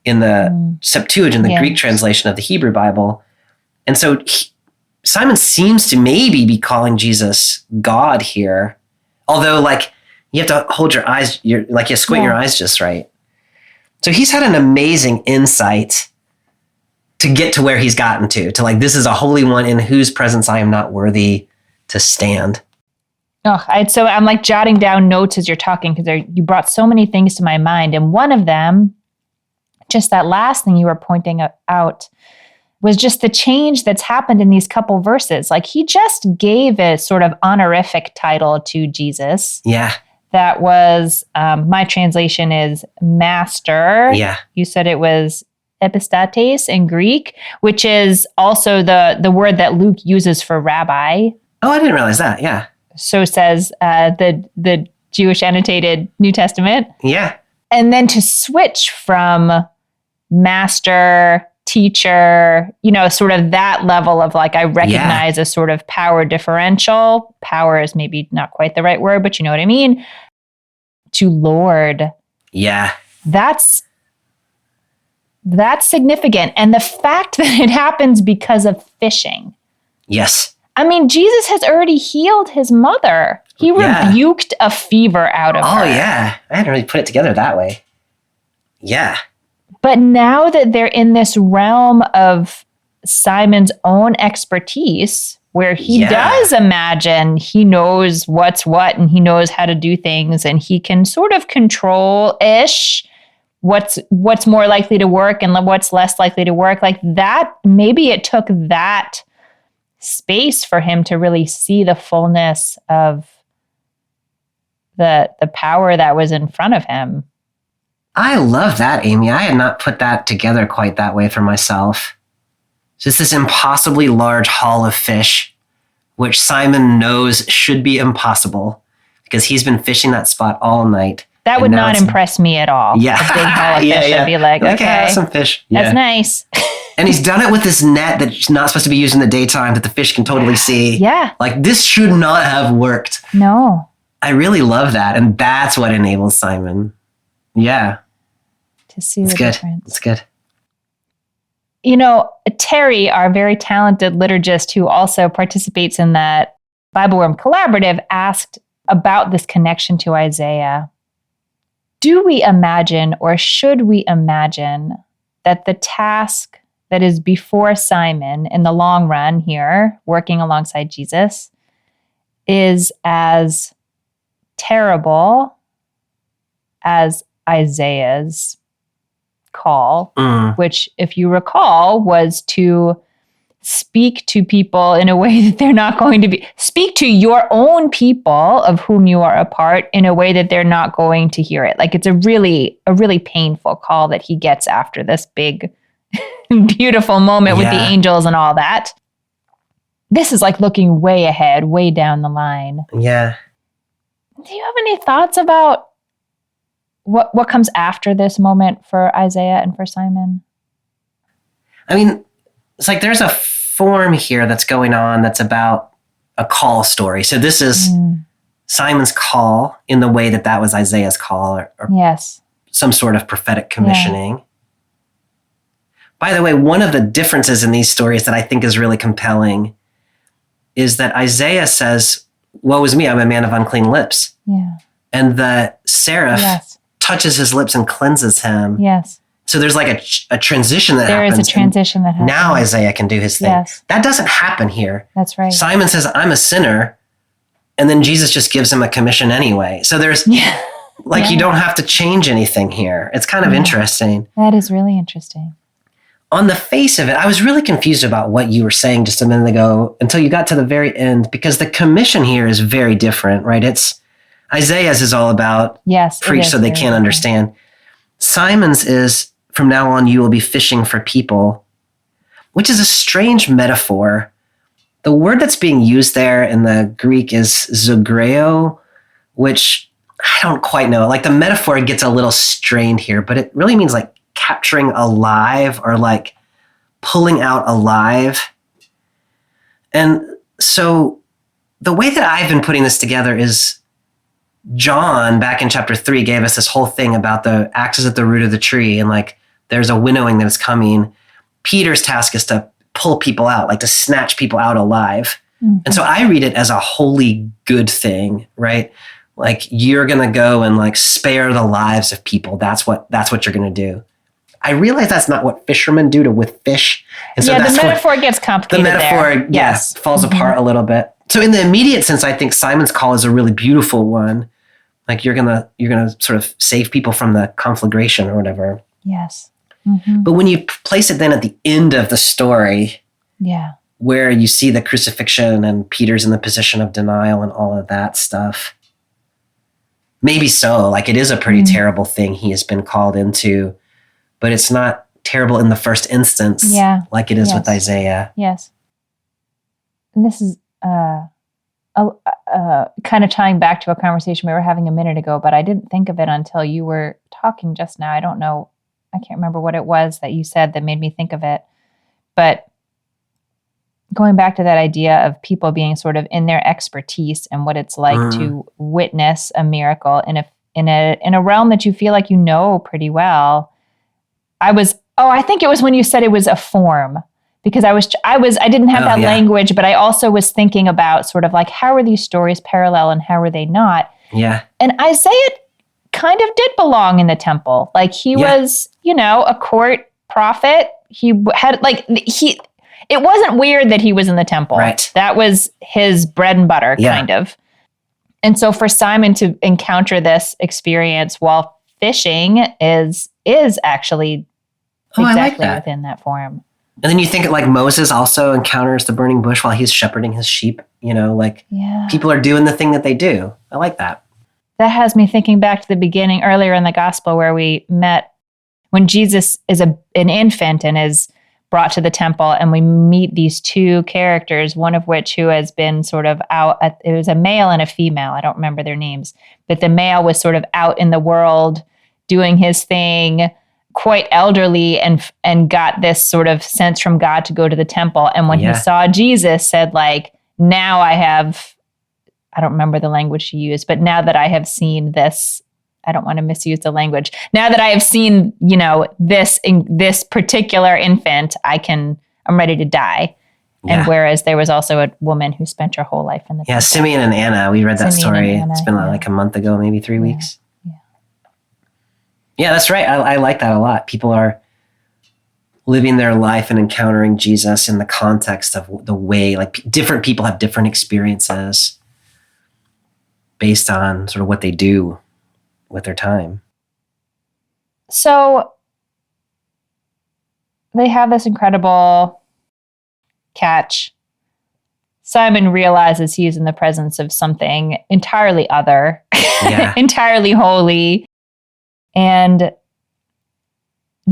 in the Septuagint, the Greek translation of the Hebrew Bible. And so Simon seems to maybe be calling Jesus God here, although you have to hold your eyes, you squint your eyes just right. So he's had an amazing insight to get to where he's gotten to this is a holy one in whose presence I am not worthy to stand. So I'm jotting down notes as you're talking, because you brought so many things to my mind. And one of them, just that last thing you were pointing out, was just the change that's happened in these couple verses. He just gave a sort of honorific title to Jesus. Yeah. That was, my translation is master. Yeah. You said it was epistates in Greek, which is also the word that Luke uses for rabbi. Oh, I didn't realize that. Yeah. So says the Jewish annotated New Testament. Yeah. And then to switch from master, teacher, sort of that level of I recognize a sort of power differential. Power is maybe not quite the right word, but you know what I mean? To Lord. Yeah. That's significant. And the fact that it happens because of fishing. Yes. I mean, Jesus has already healed his mother. He rebuked a fever out of her. Oh, yeah. I hadn't really put it together that way. Yeah. But now that they're in this realm of Simon's own expertise, where he does imagine he knows what's what and he knows how to do things, and he can sort of control-ish what's more likely to work and what's less likely to work, that, maybe it took that space for him to really see the fullness of the power that was in front of him. I love that, Amy. I had not put that together quite that way for myself. Just this impossibly large haul of fish, which Simon knows should be impossible because he's been fishing that spot all night. That would not impress me at all. Yeah. A big haul of fish. I'd be like, okay, some fish. Yeah. That's nice. And he's done it with this net that's not supposed to be used in the daytime that the fish can totally see. Yeah. This should not have worked. No. I really love that. And that's what enables Simon. Yeah. To see the difference. It's good. Terry, our very talented liturgist who also participates in that Bible Worm Collaborative, asked about this connection to Isaiah. Do we imagine, or should we imagine, that the task that is before Simon in the long run here, working alongside Jesus, is as terrible as Isaiah's call, which, if you recall, was to speak to people in a way that they're not going to speak to your own people of whom you are a part in a way that they're not going to hear it. It's a really painful call that he gets after this big, beautiful moment with the angels and all that. this is like looking way ahead, way down the line. Yeah. Do you have any thoughts about what comes after this moment for Isaiah and for Simon? I mean, it's like there's a form here that's going on that's about a call story. So this is Simon's call in the way that was Isaiah's call, or Yes. some sort of prophetic commissioning. Yeah. By the way, one of the differences in these stories that I think is really compelling is that Isaiah says, "Woe is me, I'm a man of unclean lips." Yeah. And the seraph touches his lips and cleanses him. Yes. So there's like a transition that happens. There is a transition that happens. Now Isaiah can do his thing. Yes. That doesn't happen here. That's right. Simon says, "I'm a sinner." And then Jesus just gives him a commission anyway. So there's you don't have to change anything here. It's kind of interesting. That is really interesting. On the face of it, I was really confused about what you were saying just a minute ago until you got to the very end, because the commission here is very different, right? It's Isaiah's is all about preach so they can't understand. Simon's is, from now on, you will be fishing for people, which is a strange metaphor. The word that's being used there in the Greek is zogreo, which I don't quite know. Like the metaphor gets a little strained here, but it really means like capturing alive or like pulling out alive. And so the way that I've been putting this together is John, back in chapter 3, gave us this whole thing about the axe is at the root of the tree, and like there's a winnowing that is coming. Peter's task is to pull people out, like to snatch people out alive. Mm-hmm. And so I read it as a holy good thing, right? Like you're going to go and like spare the lives of people. That's what you're going to do. I realize that's not what fishermen do with fish. And so the metaphor gets complicated. The metaphor, falls apart a little bit. So in the immediate sense, I think Simon's call is a really beautiful one. Like you're gonna sort of save people from the conflagration or whatever. Yes. Mm-hmm. But when you place it then at the end of the story, where you see the crucifixion and Peter's in the position of denial and all of that stuff, maybe so. Like it is a pretty terrible thing he has been called into, but it's not terrible in the first instance, like it is with Isaiah. Yes. And this is kind of tying back to a conversation we were having a minute ago, but I didn't think of it until you were talking just now. I can't remember what it was that you said that made me think of it. But going back to that idea of people being sort of in their expertise and what it's like to witness a miracle in a realm that you feel like you know pretty well. I think it was when you said it was a form, because I didn't have that language, but I also was thinking about sort of like, how are these stories parallel and how are they not? Yeah. And Isaiah kind of did belong in the temple. Like he was, a court prophet. He had it wasn't weird that he was in the temple. Right. That was his bread and butter kind of. And so for Simon to encounter this experience while fishing is actually exactly within that form. And then you think like Moses also encounters the burning bush while he's shepherding his sheep, people are doing the thing that they do. I like that. That has me thinking back to the beginning earlier in the gospel where we met when Jesus is an infant and is brought to the temple, and we meet these two characters, one of which who has been sort of out, it was a male and a female. I don't remember their names, but the male was sort of out in the world doing his thing, quite elderly, and got this sort of sense from God to go to the temple. And when he saw Jesus, said like, now I don't remember the language she used, but now that I have seen this, I don't want to misuse the language. Now that I have seen, this particular infant, I'm ready to die. Yeah. And whereas there was also a woman who spent her whole life in the temple. Simeon and Anna, we read that story. It's been like a month ago, maybe 3 weeks. Yeah, that's right. I like that a lot. People are living their life and encountering Jesus in the context of the way, like different people have different experiences based on sort of what they do with their time. So they have this incredible catch. Simon realizes he's in the presence of something entirely other, entirely holy. And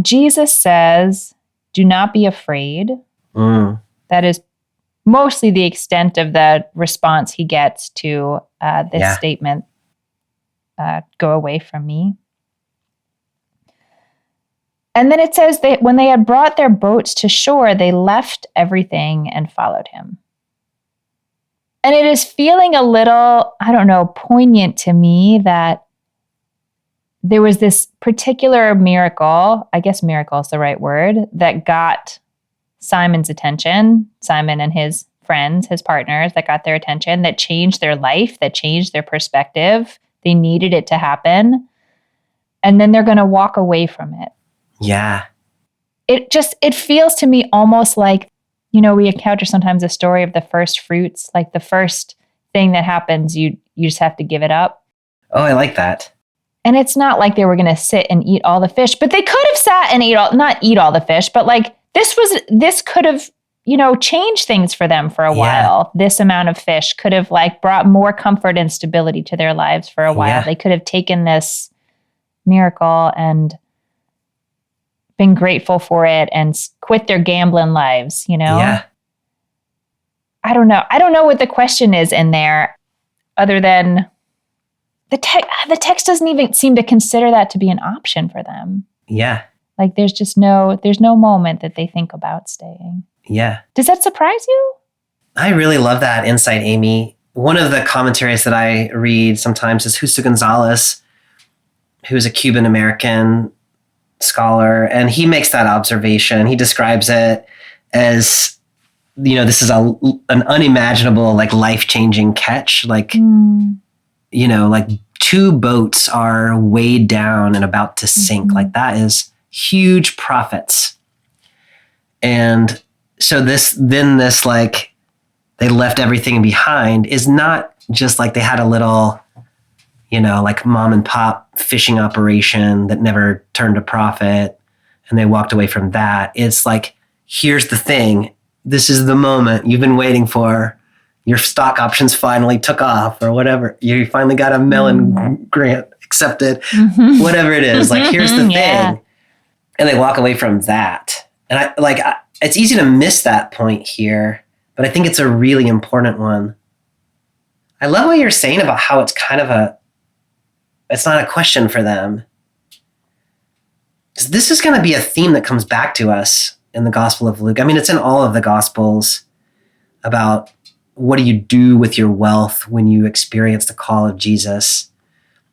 Jesus says, do not be afraid. That is mostly the extent of the response he gets to this statement, go away from me. And then it says that when they had brought their boats to shore, they left everything and followed him. And it is feeling a little, I don't know, poignant to me that there was this particular miracle, I guess miracle is the right word, that got Simon's attention, Simon and his friends, his partners, that got their attention, that changed their life, that changed their perspective. They needed it to happen. And then they're going to walk away from it. Yeah. It feels to me almost like, we encounter sometimes a story of the first fruits, like the first thing that happens, you just have to give it up. Oh, I like that. And it's not like they were going to sit and eat all the fish, but they could have sat and not eat all the fish, but like this could have, changed things for them for a while. This amount of fish could have like brought more comfort and stability to their lives for a while. Yeah. They could have taken this miracle and been grateful for it and quit their gambling lives, Yeah. I don't know. I don't know what the question is in there other than the text doesn't even seem to consider that to be an option for them. Yeah. Like there's no moment that they think about staying. Yeah. Does that surprise you? I really love that insight, Amy. One of the commentaries that I read sometimes is Justo Gonzalez, who's a Cuban American scholar, and he makes that observation. He describes it as, this is an unimaginable, like life-changing catch. Like, like two boats are weighed down and about to sink. Mm-hmm. Like that is huge profits. And so this like they left everything behind is not just like they had a little, like mom and pop fishing operation that never turned a profit and they walked away from that. It's like, here's the thing. This is the moment you've been waiting for. Your stock options finally took off or whatever. You finally got a Mellon grant accepted, whatever it is. Like, here's the thing. And they walk away from that. And it's easy to miss that point here, but I think it's a really important one. I love what you're saying about how it's kind of it's not a question for them. This is going to be a theme that comes back to us in the Gospel of Luke. I mean, it's in all of the Gospels about what do you do with your wealth when you experience the call of Jesus?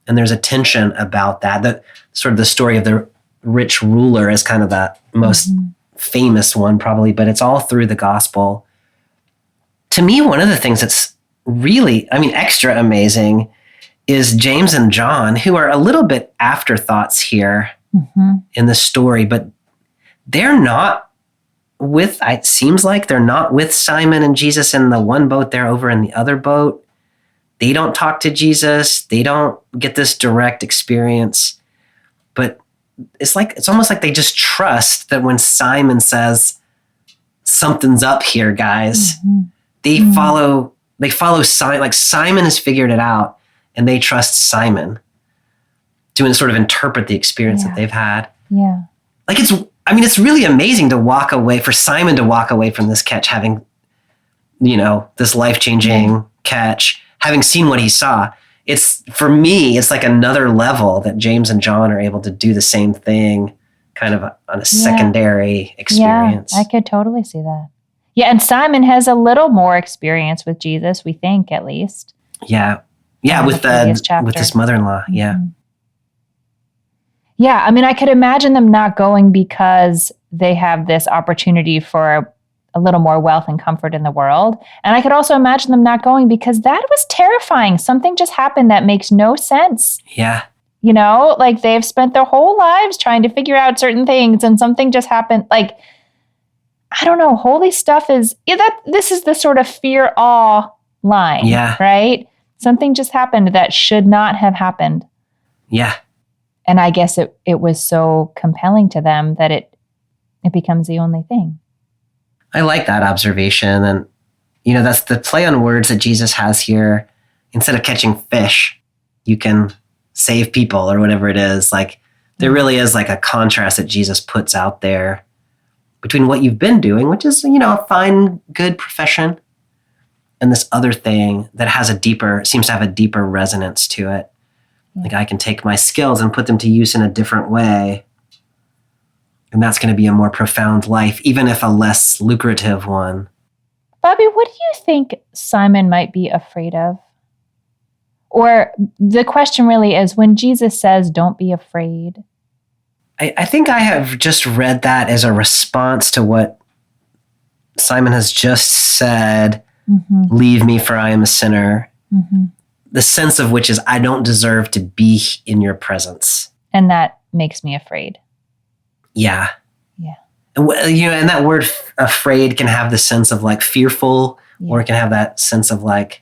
And there's a tension about that. That sort of the story of the rich ruler is kind of the most famous one probably, but it's all through the Gospel. To me, one of the things that's really, extra amazing is James and John, who are a little bit afterthoughts here in the story, but they're not it seems like they're not with Simon and Jesus in the one boat. They're over in the other boat. They don't talk to Jesus. They don't get this direct experience, but it's almost like they just trust that when Simon says something's up here, guys, they follow Simon. Like Simon has figured it out and they trust Simon to sort of interpret the experience that they've had. Yeah. Like it's really amazing for Simon to walk away from this catch, having, this life-changing catch, having seen what he saw. For me, it's like another level that James and John are able to do the same thing kind of on a secondary experience. Yeah, I could totally see that. Yeah, and Simon has a little more experience with Jesus, we think, at least. Yeah. Yeah, with his mother-in-law. Yeah. Yeah, I could imagine them not going because they have this opportunity for a little more wealth and comfort in the world. And I could also imagine them not going because that was terrifying. Something just happened that makes no sense. Yeah. Like they've spent their whole lives trying to figure out certain things and something just happened. Like, I don't know, holy stuff is, this is the sort of fear-awe line, right? Something just happened that should not have happened. Yeah. And I guess it was so compelling to them that it becomes the only thing. I like that observation. And, that's the play on words that Jesus has here. Instead of catching fish, you can save people or whatever it is. Like there really is like a contrast that Jesus puts out there. between what you've been doing, which is, a fine, good profession, and this other thing that seems to have a deeper resonance to it. Like I can take my skills and put them to use in a different way. And that's going to be a more profound life, even if a less lucrative one. Bobby, what do you think Simon might be afraid of? Or the question really is, when Jesus says, don't be afraid. I think I have just read that as a response to what Simon has just said, leave me for I am a sinner. Mm-hmm. The sense of which is, I don't deserve to be in your presence. And that makes me afraid. Yeah. Yeah. And that word afraid can have the sense of like fearful, or it can have that sense of like,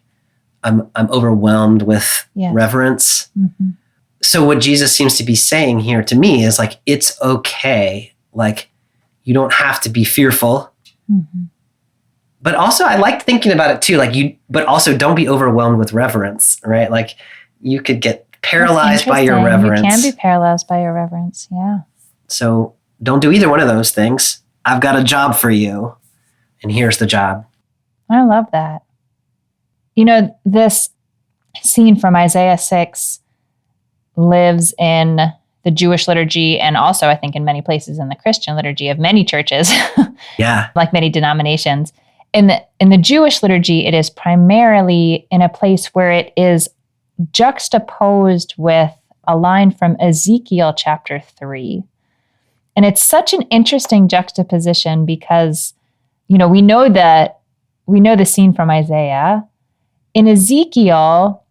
I'm overwhelmed with reverence. Mm-hmm. So what Jesus seems to be saying here to me is like, it's okay. Like, you don't have to be fearful. Mm-hmm. But also I like thinking about it too. But also don't be overwhelmed with reverence, right? Like you could get paralyzed by your reverence. You can be paralyzed by your reverence. Yeah. So don't do either one of those things. I've got a job for you. And here's the job. I love that. This scene from Isaiah 6 lives in the Jewish liturgy, and also I think in many places in the Christian liturgy of many churches, like many denominations. In the Jewish liturgy, it is primarily in a place where it is juxtaposed with a line from Ezekiel chapter 3. And it's such an interesting juxtaposition because, we know the scene from Isaiah. In Ezekiel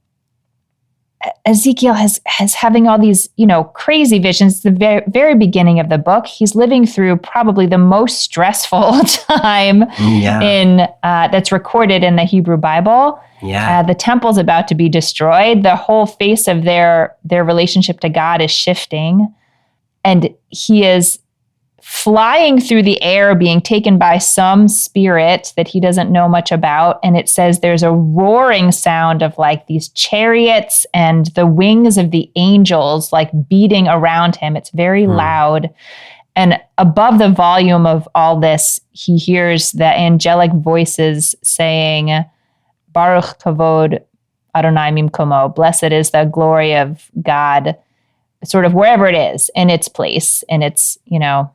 has having all these, crazy visions. The very, very beginning of the book, he's living through probably the most stressful time that's recorded in the Hebrew Bible. Yeah. The temple's about to be destroyed. The whole face of their relationship to God is shifting. And he is flying through the air, being taken by some spirit that he doesn't know much about. And it says there's a roaring sound of like these chariots and the wings of the angels like beating around him. It's very loud. And above the volume of all this, he hears the angelic voices saying, Baruch Kavod Adonai Mimkomo, blessed is the glory of God, sort of wherever it is in its place. And it's, Yeah.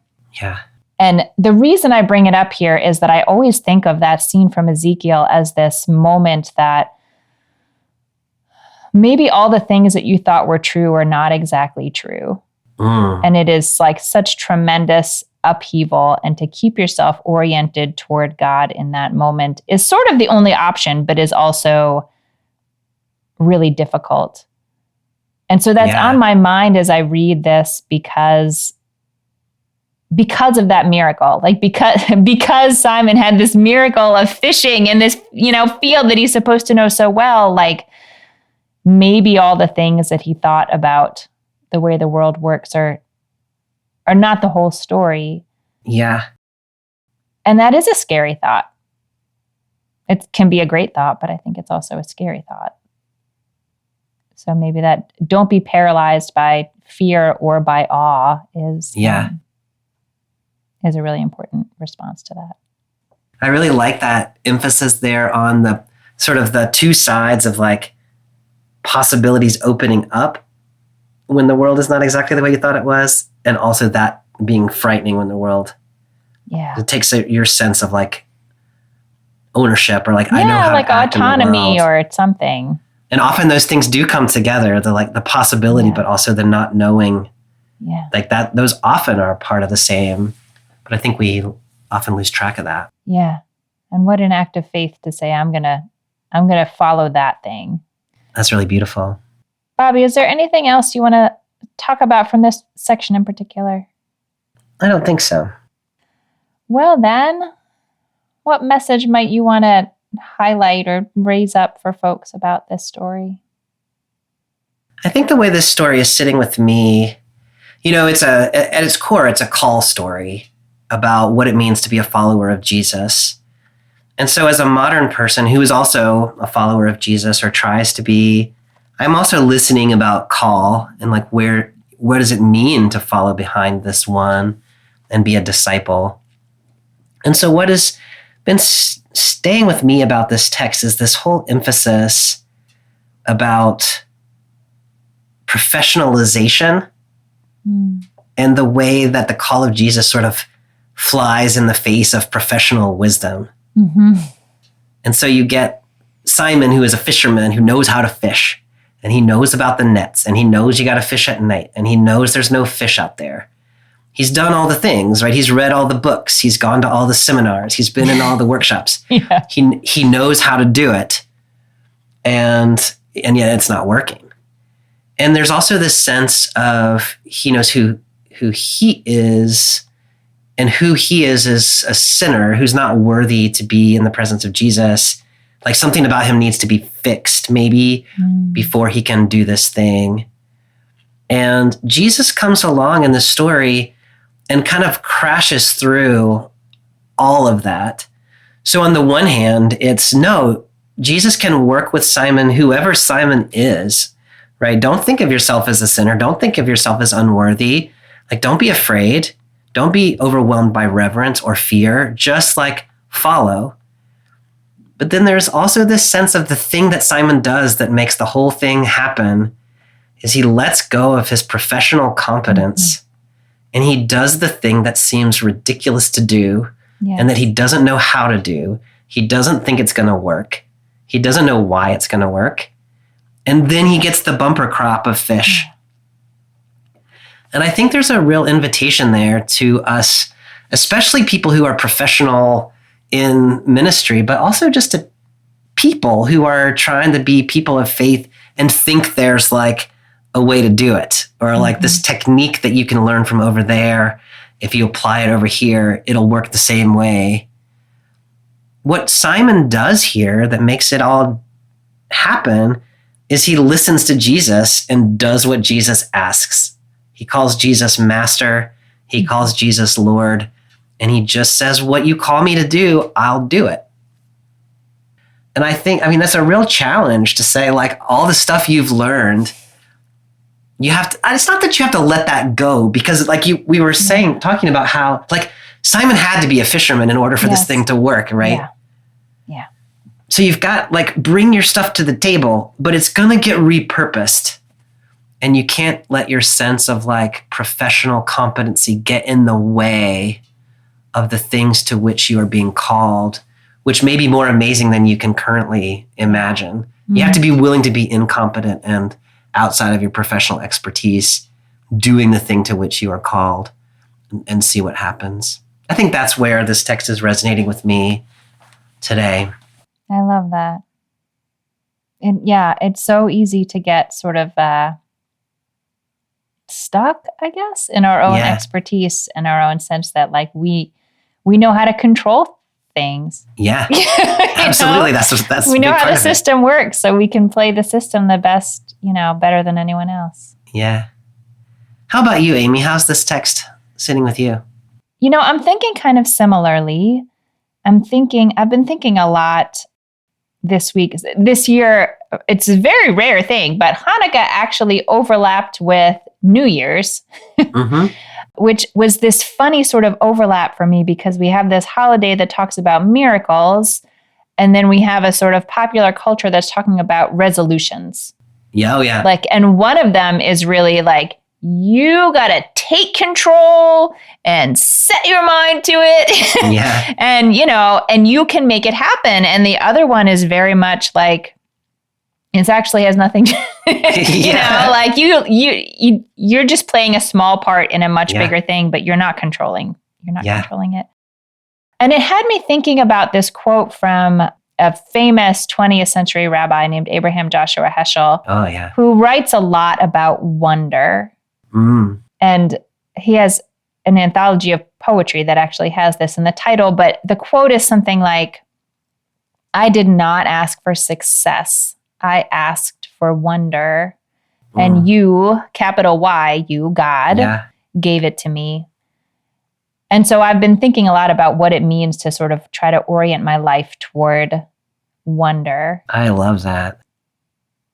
And the reason I bring it up here is that I always think of that scene from Ezekiel as this moment that maybe all the things that you thought were true are not exactly true. And it is like such tremendous upheaval, and to keep yourself oriented toward God in that moment is sort of the only option, but is also really difficult. And so that's on my mind as I read this because of that miracle, like because Simon had this miracle of fishing in this, field that he's supposed to know so well, like maybe all the things that he thought about the way the world works are not the whole story. Yeah. And that is a scary thought. It can be a great thought, but I think it's also a scary thought. So maybe that don't be paralyzed by fear or by awe is a really important response to that. I really like that emphasis there on the sort of the two sides of like possibilities opening up when the world is not exactly the way you thought it was, and also that being frightening when the world it takes your sense of like ownership or like I know how like to act autonomy in the world. or something. And often those things do come together, the possibility, but also the not knowing. Yeah. Like that, those often are part of the same. But I think we often lose track of that. Yeah. And what an act of faith to say, I'm gonna follow that thing. That's really beautiful. Bobby, is there anything else you want to talk about from this section in particular? I don't think so. Well then, what message might you want to highlight or raise up for folks about this story? I think the way this story is sitting with me, it's at its core, it's a call story about what it means to be a follower of Jesus. And so as a modern person who is also a follower of Jesus or tries to be, I'm also listening about call and like what does it mean to follow behind this one and be a disciple? And so what has been staying with me about this text is this whole emphasis about professionalization and the way that the call of Jesus sort of flies in the face of professional wisdom. Mm-hmm. And so you get Simon, who is a fisherman who knows how to fish, and he knows about the nets, and he knows you got to fish at night, and he knows there's no fish out there. He's done all the things, right? He's read all the books. He's gone to all the seminars. He's been in all the workshops. Yeah. He knows how to do it, and yet it's not working. And there's also this sense of he knows who he is, and who he is a sinner who's not worthy to be in the presence of Jesus. Like something about him needs to be fixed maybe before he can do this thing. And Jesus comes along in the story and kind of crashes through all of that. So on the one hand, it's no, Jesus can work with Simon, whoever Simon is, right? Don't think of yourself as a sinner. Don't think of yourself as unworthy. Like, don't be afraid. Don't be overwhelmed by reverence or fear. Just like follow. But then there's also this sense of the thing that Simon does that makes the whole thing happen is he lets go of his professional competence and he does the thing that seems ridiculous to do and that he doesn't know how to do. He doesn't think it's going to work. He doesn't know why it's going to work. And then he gets the bumper crop of fish. And I think there's a real invitation there to us, especially people who are professional in ministry, but also just to people who are trying to be people of faith and think there's like a way to do it, or like this technique that you can learn from over there. If you apply it over here, it'll work the same way. What Simon does here that makes it all happen is he listens to Jesus and does what Jesus asks. He calls Jesus Master. He calls Jesus Lord. And he just says, what you call me to do, I'll do it. And that's a real challenge to say, like, all the stuff you've learned, you have to, it's not that you have to let that go, because like we were talking about how like Simon had to be a fisherman in order for this thing to work, right? Yeah. So you've got like, bring your stuff to the table, but it's going to get repurposed. And you can't let your sense of like professional competency get in the way of the things to which you are being called, which may be more amazing than you can currently imagine. You have to be willing to be incompetent and outside of your professional expertise, doing the thing to which you are called, and see what happens. I think that's where this text is resonating with me today. I love that. And yeah, it's so easy to get sort of stuck, I guess, in our own expertise and our own sense that like we know how to control things. Yeah, absolutely. That's we know how the system works, so we can play the system the best, better than anyone else. Yeah. How about you, Amy? How's this text sitting with you? I'm thinking kind of similarly. I've been thinking a lot this week. This year, it's a very rare thing, but Hanukkah actually overlapped with New Year's, which was this funny sort of overlap for me because we have this holiday that talks about miracles, and then we have a sort of popular culture that's talking about resolutions. Yeah, oh yeah. Like, and one of them is really like, you got to take control and set your mind to it. Yeah. And, and you can make it happen. And the other one is very much like, it actually has nothing to, like you're just playing a small part in a much bigger thing, but you're not controlling it. And it had me thinking about this quote from a famous 20th century rabbi named Abraham Joshua Heschel, who writes a lot about wonder. And he has an anthology of poetry that actually has this in the title, but the quote is something like, I did not ask for success. I asked for wonder. And you, capital Y, you, God, gave it to me. And so I've been thinking a lot about what it means to sort of try to orient my life toward wonder. I love that.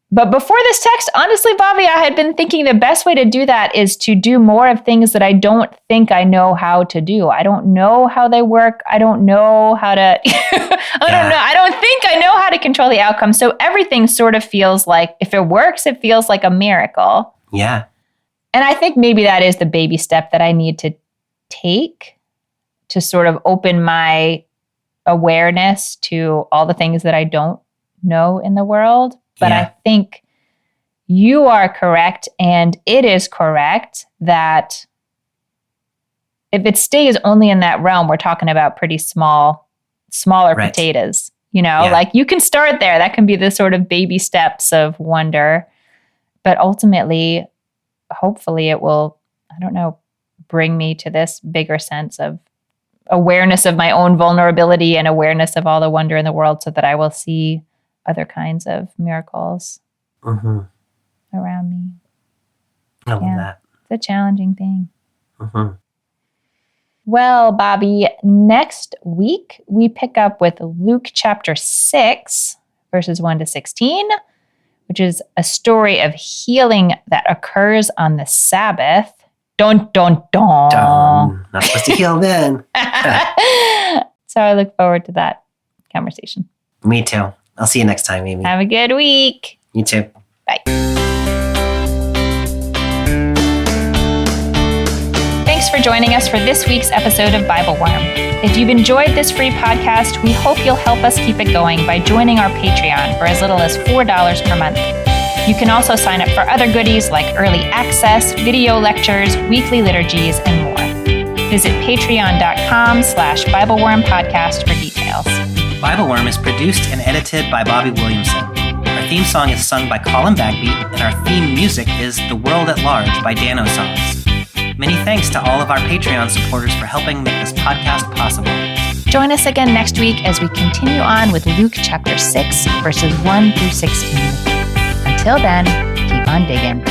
But before this text, honestly, Bobby, I had been thinking the best way to do that is to do more of things that I don't think I know how to do. I don't know how they work. I don't know how to, I don't think I know how to control the outcome. So everything sort of feels like, if it works, it feels like a miracle. Yeah. And I think maybe that is the baby step that I need to take to sort of open my awareness to all the things that I don't know in the world. But I think you are correct, and it is correct that if it stays only in that realm, we're talking about pretty smaller potatoes. Like you can start there. That can be the sort of baby steps of wonder. But ultimately, hopefully it will, bring me to this bigger sense of awareness of my own vulnerability and awareness of all the wonder in the world so that I will see other kinds of miracles around me. I love that. It's a challenging thing. Mm-hmm. Well, Bobby, next week we pick up with Luke chapter 6, verses 1 to 16, which is a story of healing that occurs on the Sabbath. Dun, dun, dun. Not supposed to heal then. So I look forward to that conversation. Me too. I'll see you next time, Amy. Have a good week. You too. Bye. Thanks for joining us for this week's episode of Bible Worm. If you've enjoyed this free podcast, we hope you'll help us keep it going by joining our Patreon for as little as $4 per month. You can also sign up for other goodies like early access, video lectures, weekly liturgies, and more. Visit patreon.com/BibleWorm podcast for details. Bible Worm is produced and edited by Bobby Williamson. Our theme song is sung by Colin Bagby, and our theme music is The World at Large by Dano Songs. Many thanks to all of our Patreon supporters for helping make this podcast possible. Join us again next week as we continue on with Luke chapter 6, verses 1 through 16. Until then, keep on digging.